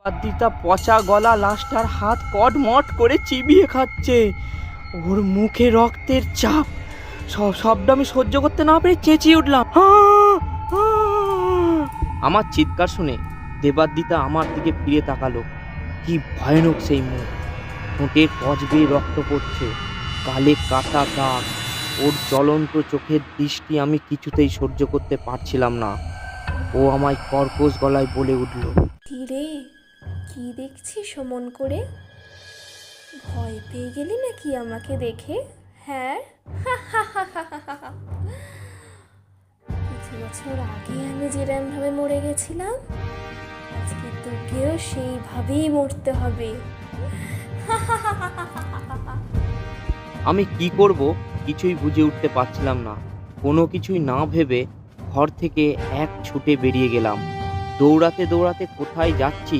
দিতা পচা গলা লাশটার হাত কটমট করে চিবিয়ে খাচ্ছে। ওর মুখে রক্তের চাপ। শব্দ আমি সহ্য করতে না পেরে চেঁচিয়ে উঠলাম। আমার চিৎকার শুনে দেবাদ্দিতা আমার দিকে ফিরে তাকালো। কি ভয়ানক সেই মুখ! ঠোঁটের কচ বেয়ে রক্ত পড়ছে, গালে কাটা দাগ। ওর জ্বলন্ত চোখের দৃষ্টি আমি কিছুতেই সহ্য করতে পারছিলাম না। ও আমায় কর্কশ গলায় বলে উঠল, কি রে, কি দেখছিস অমন করে? ভয় পেয়ে গেলি নাকি আমাকে দেখে? হ্যাঁ, কিছু বছর আগে আমি যেরকম ভাবে মরে গেছিলাম, আজকে তোকেও সেইভাবেই মরতে হবে। আমি কি করব কিছুই বুঝে উঠতে পারছিলাম না। কোনো কিছুই না ভেবে ঘর থেকে এক ছুটে বেরিয়ে গেলাম। দৌড়াতে দৌড়াতে কোথায় যাচ্ছি